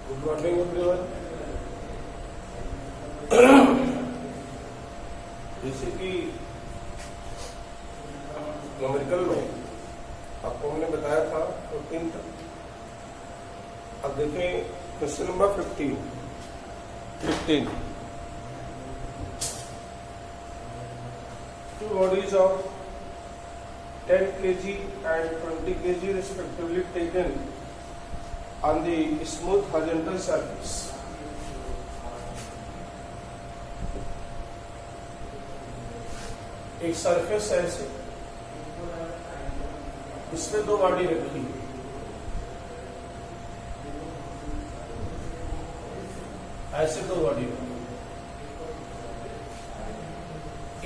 Good morning everyone. जैसे कि numerical में आपको हमने बताया था 14 तक। अब देखें question number 15। Two bodies of 10 kg and 20 kg respectively taken on the smooth horizontal surface. एक सरफेस है ऐसे, इसमें दो बॉडी रखी है। ऐसे दो बॉडी रखी,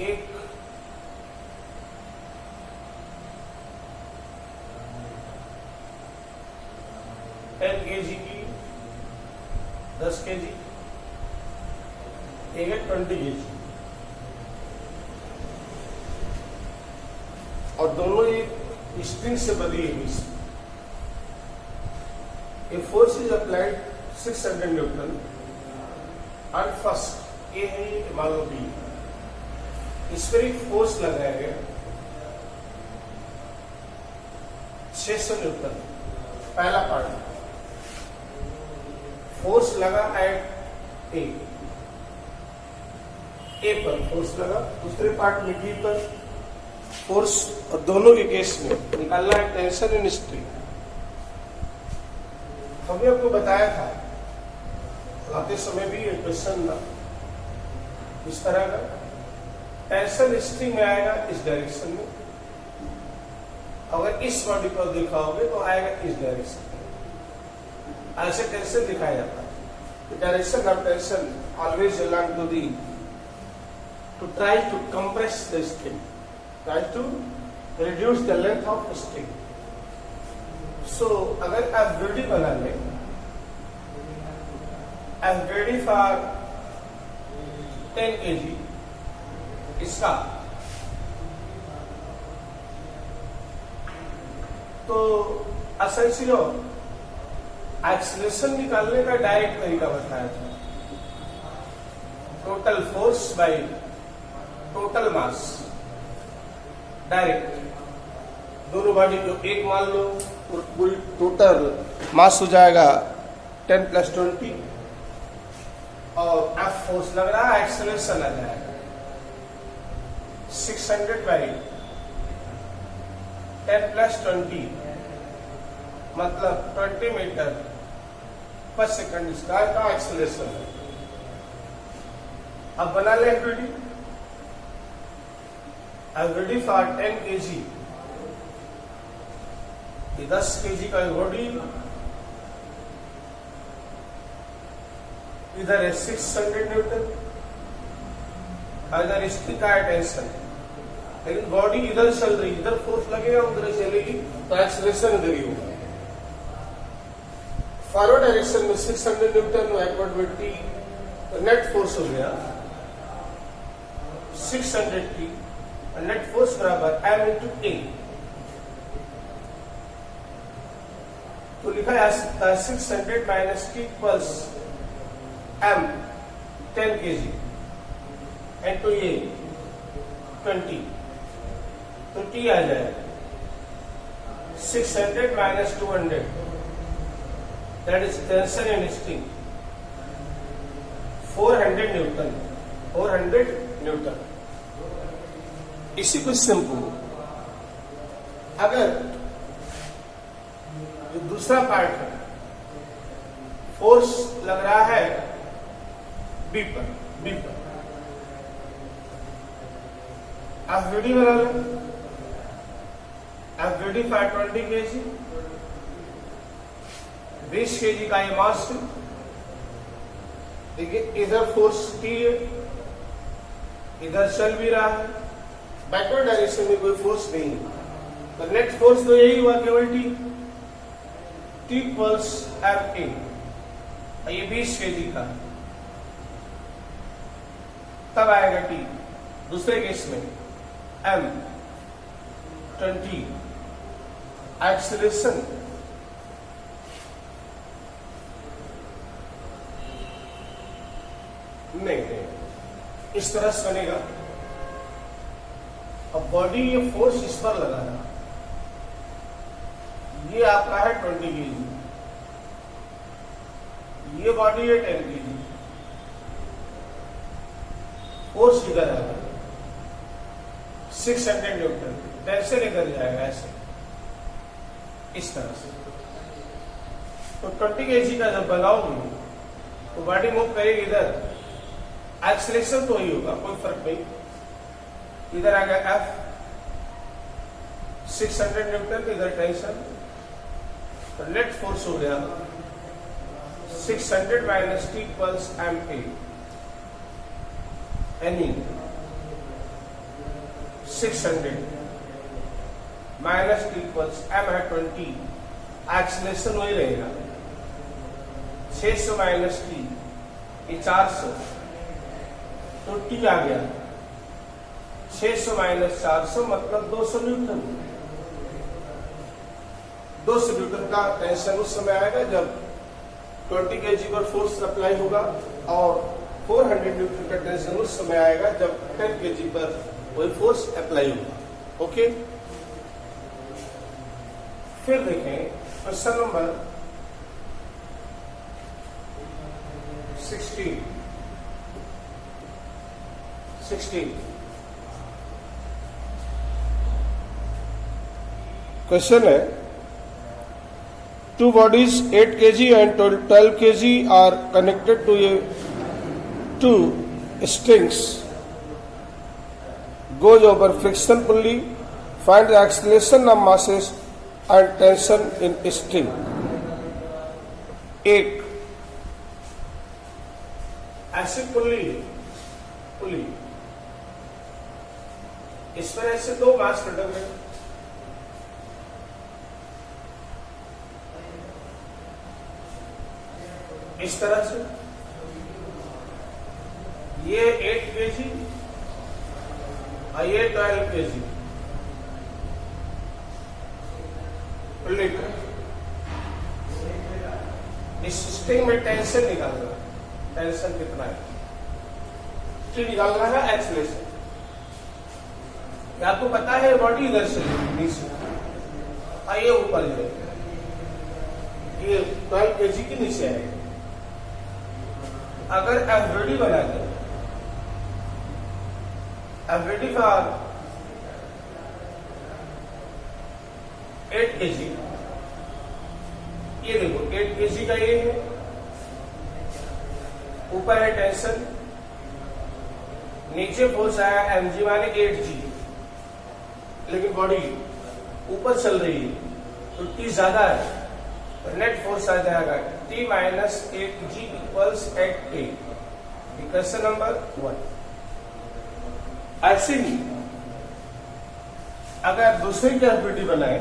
एक 10 kg की 10 kg, एक है 20 kg, और दोनों एक स्प्रिंग से बनी है। A force is applied 600 newton and first a है मान लो बी, इस पर एक फोर्स लगाया गया 600 न्यूटन। पहला पार्ट फोर्स लगा एट ए पर फोर्स लगा, दूसरे पार्ट में बी पर फोर्स, और दोनों के केस में निकालना है टेंशन इन स्ट्रिंग। हमने आपको बताया था आते समय भी ये क्वेश्चन था इस तरह का, टेंशन स्ट्रिंग में आएगा इस डायरेक्शन में, अगर इस बॉडी को दिखाओगे तो आएगा इस डायरेक्शन में। ऐसे टेंशन दिखाया जाता है। Direction of tension always belong to the to try to compress the string, try to reduce the length of string. So अगर FVD बना ले, FVD for 10 kg इसका, तो एसेंशियल एक्सीलरेशन निकालने का डायरेक्ट तरीका बताया था। Total force by total mass, direct दोनों बॉडी को एक मान लो, पूरी टोटल मास हो जाएगा 10 + 20, और एफ फोर्स लग रहा है, एक्सेलरेशन आ जाएगा 600 बाई 10 + 20, मतलब 20 मीटर पर सेकंड इसका एक्सेलरेशन है। अब बना ले FVD फॉर 10 kg, 10 kg का बॉडी, इधर है 600 न्यूटन, इधर स्थिर का टेंशन, लेकिन बॉडी इधर चल रही, इधर फोर्स लगेगा उधर चलेगी, तो एक्सेलरेशन इधर ही होगा। फॉरवर्ड डायरेक्शन में 600 न्यूटन, बैकवर्ड में T, तो नेट फोर्स हो गया 600 T, नेट फोर्स बराबर M × A। तो लिखा जा सकता है 600 - T = M 10 kg × A 20, तो T आ जाएगा 600 - 200, that is tension in string 400 Newton. इसी क्वेश्चन को अगर जो दूसरा पार्ट है, फोर्स लग रहा है बी पर, FVD बना लो, FVD फॉर 20 kg, 20 kg का ये मास है। देखिए इधर फोर्स T है, इधर चल भी रहा है, बैकवर्ड डायरेक्शन में कोई फोर्स नहीं है, तो नेट फोर्स तो यही हुआ केवल T = FA, ये 20 kg का, तब आएगा T। दूसरे केस में M 20 एक्सेलरेशन नहीं, इस तरह से बनेगा। अब बॉडी ये फोर्स इस पर लगा रहा, ये आपका है 20 kg, ये बॉडी है 10 kg, फोर्स इधर आएगा 600 न्यूटन, कैसे लेकर जाएगा ऐसे, इस तरह से। तो 20 kg का जब बनाओगे तो बॉडी मूव करेगी इधर, एक्सेलरेशन तो ही होगा, कोई फर्क नहीं। इधर आ गया F 600 न्यूटन, इधर टेंशन, तो नेट फोर्स हो गया 600 माइनस T इक्वल्स MA, यानी 600 माइनस T इक्वल्स M है 20, एक्सेलरेशन वही रहेगा 600 माइनस T, ये 400, तो T आ गया 600 माइनस 400 मतलब 200 न्यूटन। 200 न्यूटन का टेंशन उस समय आएगा जब 20 kg पर फोर्स अप्लाई होगा, और 400 न्यूटन का टेंशन उस समय आएगा जब 10 kg पर वही फोर्स अप्लाई होगा। ओके, फिर देखें क्वेश्चन नंबर 16। क्वेश्चन है, two bodies 8 kg and 12 kg are connected to two strings, goes over friction pulley, find the acceleration of masses and tension in string। एक ऐसी पुली इस पर ऐसे दो मास लटक गए, इस तरह से, ये 8 kg और ये 12 kg पुली पर। इस स्ट्रिंग में टेंशन निकालना, टेंशन कितना है, निकालना है एक्सेलरेशन। आपको पता है बॉडी इधर से नीचे, ये ऊपर जाएगा, ये 12 kg के नीचे आएगा। अगर एवरेडी बना दे, एवरेडी फॉर 8 kg, ये देखो 8 kg का ये है, ऊपर है टेंशन, नीचे फोर्स आया mg माने 8g, लेकिन बॉडी ऊपर चल रही है तो T ज्यादा है, तो नेट फोर्स आ जाएगा T minus 8g equals 8a। Question number 1। ऐसे ही अगर दूसरी कैपेसिटी बनाए,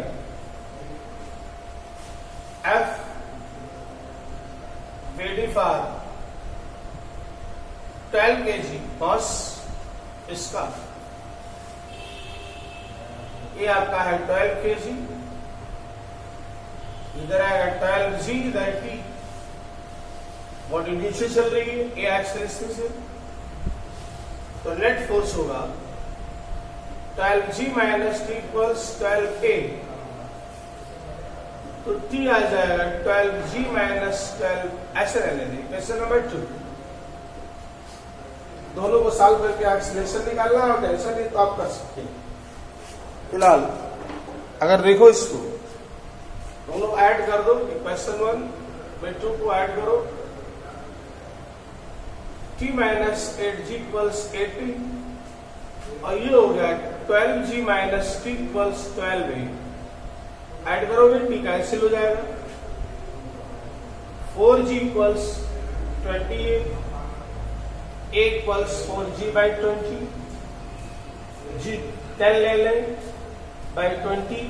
F वेडी फॉर 12 kg मास, इसका ये आपका है 12 kg, इधर आएगा 12g, इधर T, बॉडी नीचे चल रही है, ये एक्सेलरेशन से, तो नेट फोर्स होगा 12g minus T equals 12a, तो T आ जाएगा 12g माइनस 12, ऐसे रहने दें। क्वेश्चन नंबर 2, दोनों को सॉल्व करके एक्सेलरेशन निकालना और टेंशन नहीं तो आप कर सकते हैं। फिलहाल अगर देखो इसको दोनों ऐड कर दो, क्वेश्चन 1 में 2 को ऐड करो, T माइनस 8g इक्वल्स 80, और ये हो गया 12g minus T equals 12a। Add करोगे T कैंसिल हो जाएगा, 4g equals 20a, a equals 4g by 20, g 10 ले लें बाई 20,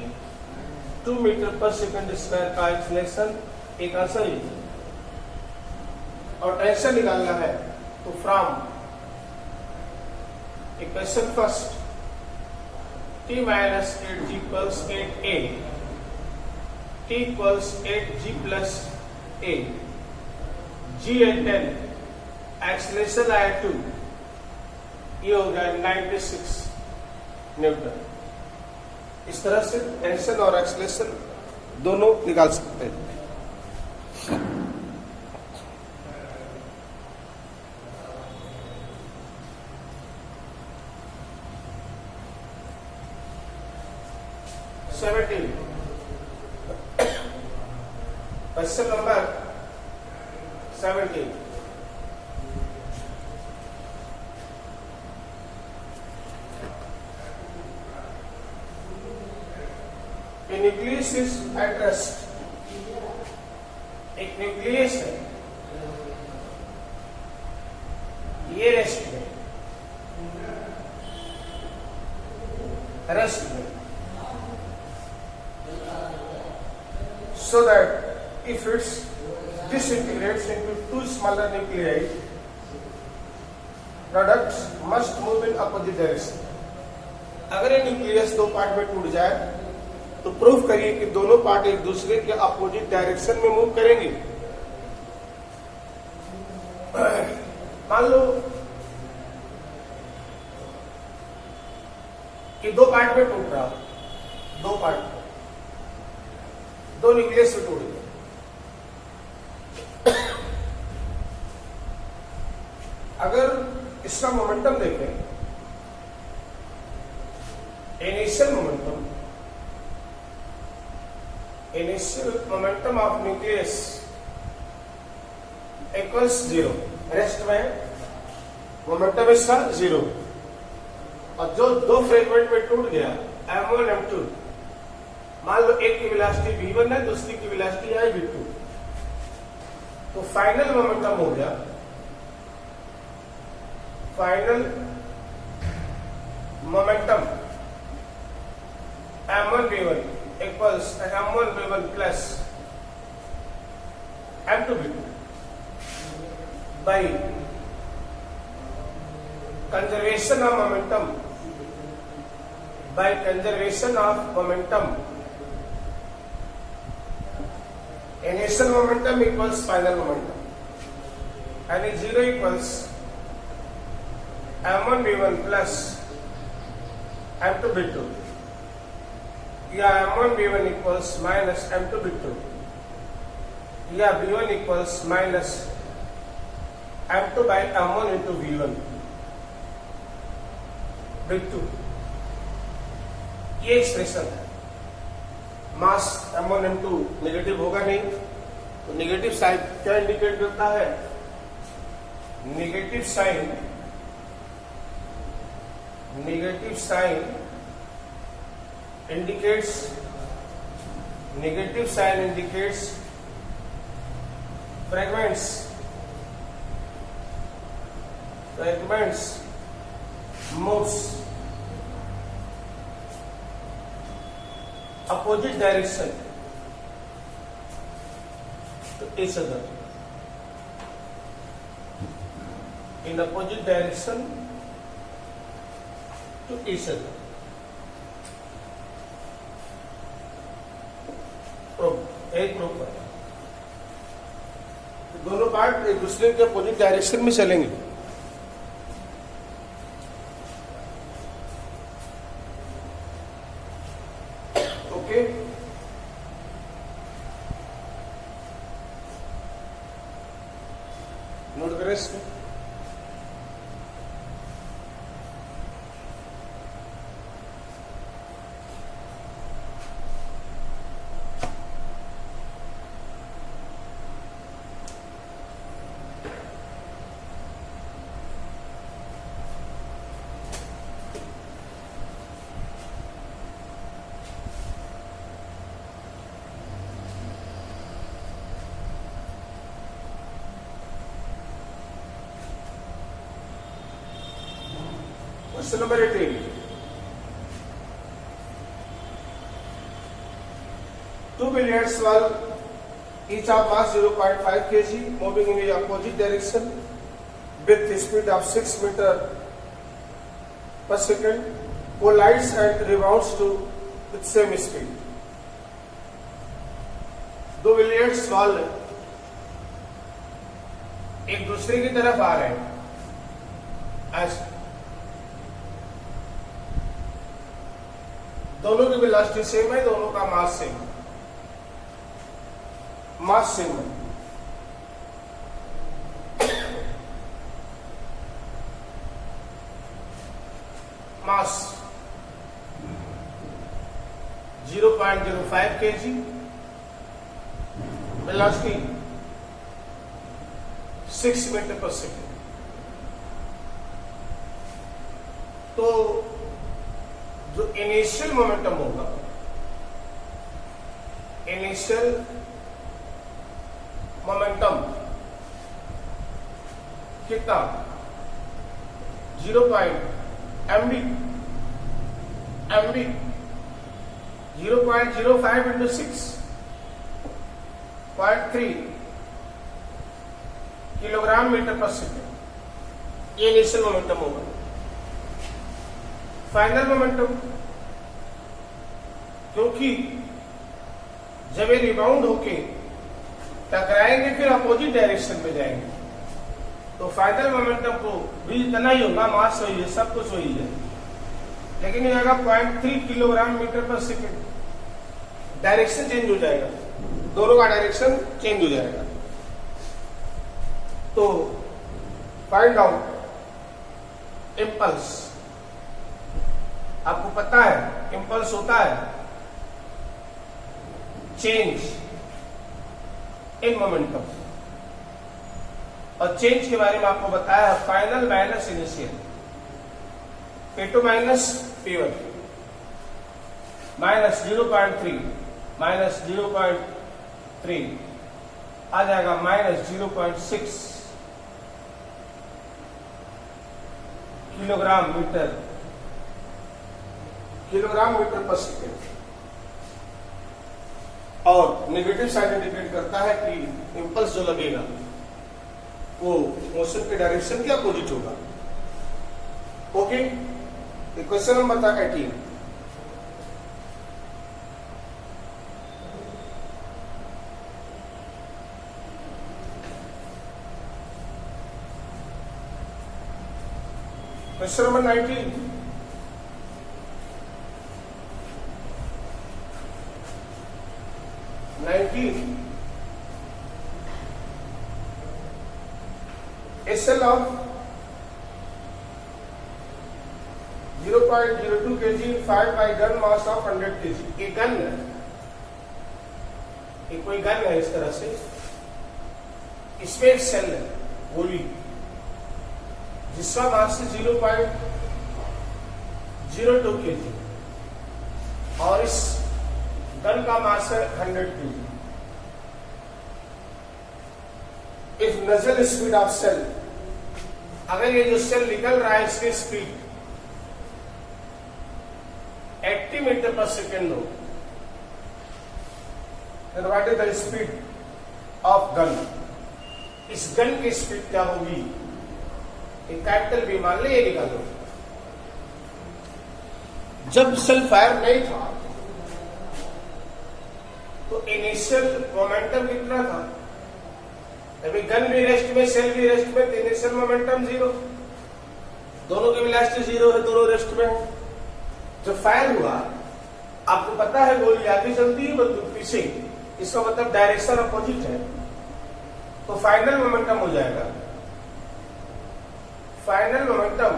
2 मीटर पर सेकंड स्क्वायर का एक्सेलरेशन, एक आंसर ही। और टेंशन निकालना है तो from equation first T minus 8g equals 8a, t equals 8g plus a, g है 10, एक्सलेशन आया 2, ये हो गया 96 न्यूटन। इस तरह से टेंशन और एक्सलेशन दोनों निकाल सकते हैं। Question number 17, A nucleus is at rest. एक न्यूक्लियस है, ये रेस्ट में, so that if it disintegrates into two smaller nuclei, products must move in opposite direction. अगर ये न्यूक्लियस दो पार्ट में टूट जाए तो प्रूफ करिए कि दोनों पार्ट एक दूसरे के अपोजिट डायरेक्शन में मूव करेंगे। मान लो कि दो पार्ट में टूट रहा, दो पार्ट, दो न्यूक्लियस से टूट गए। अगर इसका मोमेंटम देखें, initial momentum of nucleus equals 0, rest में मोमेंटम इसका 0, और जो दो फ्रेगमेंट में टूट गया M1 M2, मान लो एक की वेलोसिटी v1 है, दूसरी की वेलोसिटी है v2, तो फाइनल मोमेंटम हो गया, final momentum M1 v1 equals M1 v1 plus M2 v2 by conservation of momentum, by conservation of momentum, initial momentum equals final momentum, and 0 equals M1 v1 plus M2 v2, या M1 v1 equals minus M2 v2, या v1 equals minus M2 by M1 into v1 v2, ये expression है। मास M1 M2 negative होगा नहीं, तो negative sign क्या indicate करता है? Negative sign indicates fragments moves opposite direction to each other, in opposite direction to each other. एक proof है, दोनों पार्ट एक दूसरे के अपोजिट डायरेक्शन में चलेंगे। ओके, नोट करें इसको। Question number 18. Two billiards ball, each of mass 0.5 kg, moving in the opposite direction with a speed of 6 meters per second, collides and rebounds to with same speed. दो billiards ball एक दूसरे की तरफ आ रहे हैं, ऐसे दोनों की वेलोसिटी सेम है, दोनों का मास सेम है, मास सेम है। मास 0.05 kg, वेलोसिटी 6 मीटर पर सेकेंड। तो जो इनिशियल मोमेंटम होगा, इनिशियल मोमेंटम कितना 0.mv 0.05 into 6.3 किलोग्राम मीटर पर सेकेंड, ये इनिशियल मोमेंटम होगा। फाइनल मोमेंटम, क्योंकि जब ये रिबाउंड होके टकराएंगे फिर अपोजिट डायरेक्शन में जाएंगे, तो फाइनल मोमेंटम को भी इतना ही होगा, मास वही है, सब कुछ वही है, लेकिन ये आएगा 0.3 किलोग्राम मीटर पर सेकेंड। डायरेक्शन चेंज हो जाएगा, दोनों का डायरेक्शन चेंज हो जाएगा। तो फाइंड आउट इंपल्स। आपको पता है इंपल्स होता है चेंज इन मोमेंटम, और चेंज के बारे में आपको बताया है final minus initial. P2 minus P1 minus 0.3 minus 0.3 आ जाएगा माइनस 0.6 किलोग्राम मीटर पर सेकेंड। और नेगेटिव साइड इंडिकेट करता है कि इंपल्स जो लगेगा वो मोशन के डायरेक्शन के अपोजिट होगा। ओके, क्वेश्चन नंबर था 18। Question number 19। SL of 0.02 kg 5 by gun mass of 100 kg। एक गन है, एक कोई गन है इस तरह से, इसमें एक सेल है गोली जिसका मास है 0.02 kg और इस गन का मास है 100 kg। If nozzle speed of shell, अगर ये जो सेल निकल रहा है इसकी स्पीड 80 मीटर पर सेकेंड हो, then what is the speed of gun? इस गन की स्पीड क्या होगी? एक कैपिटल बी मान ले, ये निकालो। जब सेल फायर नहीं था तो इनिशियल मोमेंटम कितना था? अभी गन भी रेस्ट में, सेल भी रेस्ट में, तो इनिशियल मोमेंटम 0, दोनों की वेलोसिटी 0 है, दोनों रेस्ट में है। जब फायर हुआ, आपको पता है गोली आगे चलती है बंदूक पीछे, इसका मतलब डायरेक्शन अपोजिट है, तो फाइनल मोमेंटम हो जाएगा। फाइनल मोमेंटम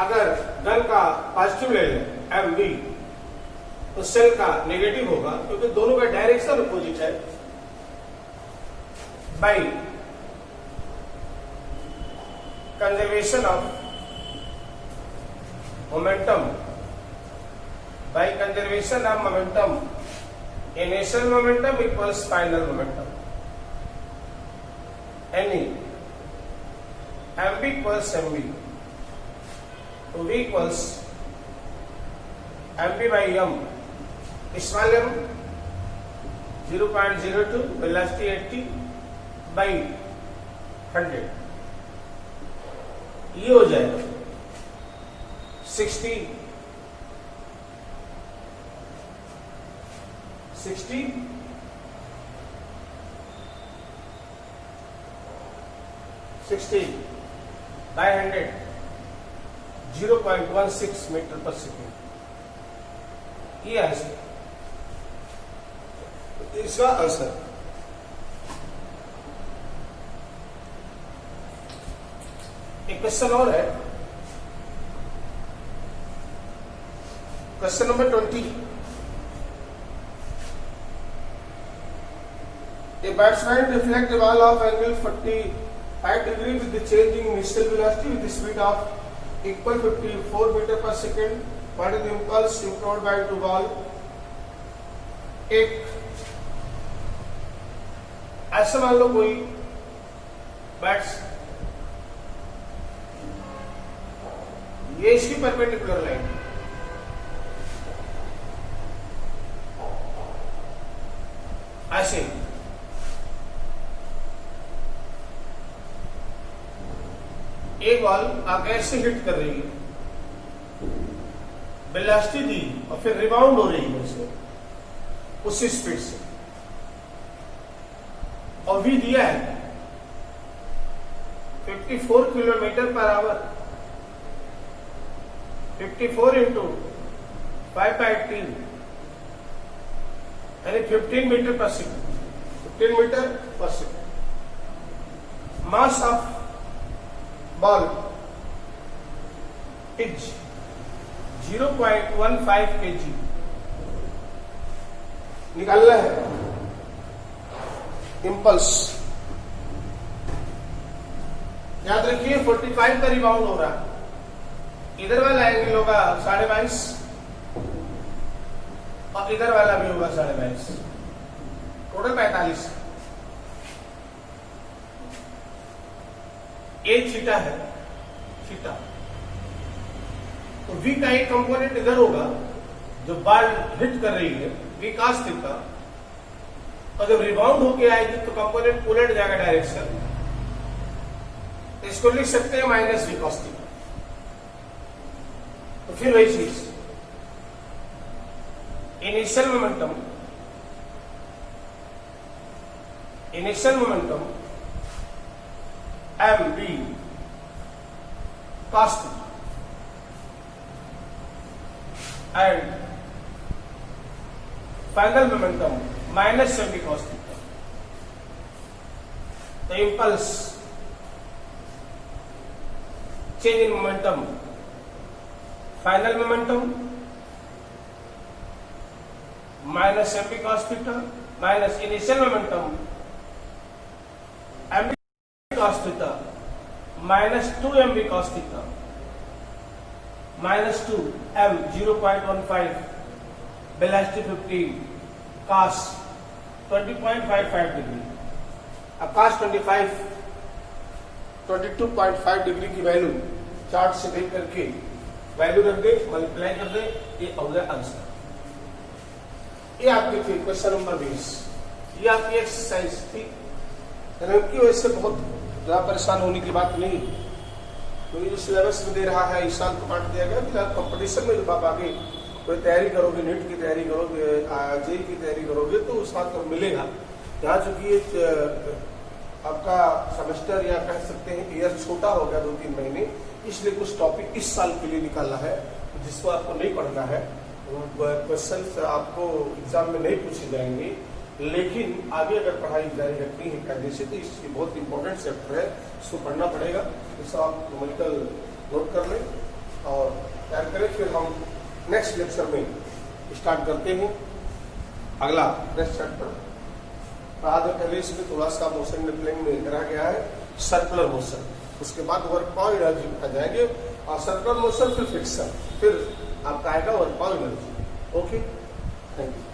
अगर गन का पॉजिटिव ले लें mv, तो सेल का नेगेटिव होगा, क्योंकि दोनों का डायरेक्शन अपोजिट है, by conservation of momentum, by conservation of momentum, initial momentum equals final momentum. Any mv equals mv, so v equals mv by m, small m 0.02, velocity 80 by 100, ये हो जाएगा 60 16 by 100 0.16 metre पर second. ये answer, इसका answer. एक question और है, question number 20। A batsman deflect a ball of angle 45 degree with the changing initial velocity with the speed of equal 54 meter per second. What is the impulse imparted by the ball? एक ऐसा मान लो कोई bats, ये इसकी perpendicular line, ऐसे एक ball आगे ऐसे हिट कर रही है, वेलोसिटी दी और फिर रिबाउंड हो रही है उसे उसी स्पीड से, और वी दिया है 54 किलोमीटर पर आवर, 54 इंटू 5/3 यानी 15 मीटर पर सेकेंड, 15 मीटर पर second. Mass of ball is 0.15 kg। निकालना है इम्पल्स। याद रखिए 45 का रिबाउंड हो रहा है, इधर वाला एंगल होगा 22.5 और इधर वाला भी होगा 22.5, टोटल 45। ए थीटा है, थीटा, तो वी का एक कंपोनेंट इधर होगा जो बॉल हिट कर रही है, वी cos थीटा, और जब रिबाउंड होके आएगी तो कंपोनेंट उलट जाएगा डायरेक्शन, तो इसको लिख सकते हैं माइनस वी cos थीटा। तो फिर वही चीज, initial momentum mv cos theta and final momentum minus mv cos theta। The impulse change in momentum, final momentum minus mv cos theta minus initial momentum mv cos theta minus 2mv cos theta minus 2m 0.15 velocity 15 cos 20.55 degree. अब cos 22.5 degree की value chart से देख करके value रख दे, multiply कर दे, ये हो गया आंसर। ये आपकी थी क्वेश्चन नंबर 20। ये आपकी एक्सरसाइज थी, की वजह से बहुत ज्यादा परेशान होने की बात नहीं, क्योंकि जो सिलेबस में दे रहा है इस साल तो बांट दिया गया। फिलहाल कंपटीशन में जब आप आगे कोई तैयारी करोगे, नीट की तैयारी करोगे, जेई की तैयारी करोगे, तो उस बात को मिलेगा। यहाँ चूंकि आपका सेमेस्टर या कह सकते हैं ईयर छोटा हो गया 2-3 महीने, इसलिए कुछ टॉपिक इस साल के लिए निकाला है जिसको आपको नहीं पढ़ना है। क्वेश्चन आपको एग्जाम में नहीं पूछे जाएंगे, लेकिन आगे अगर पढ़ाई जारी रखनी है कायदे से तो इसकी बहुत इंपॉर्टेंट चैप्टर है, इसको पढ़ना पड़ेगा। इसको आप न्यूमेरिकल नोट कर लें और तैयार करें। फिर हम नेक्स्ट लेक्चर में स्टार्ट करते हैं अगला नेक्स्ट चैप्टर। आज पहले इसमें थोड़ा सा मोशन रिप्लेइंग में करा गया है सर्कुलर मोशन, उसके बाद वर्क पावर एनर्जी आ जाएंगे, और सर्कुलर मोशन फिर फ्रिक्शन, फिर आपका आएगा work power energy. Okay, thank you.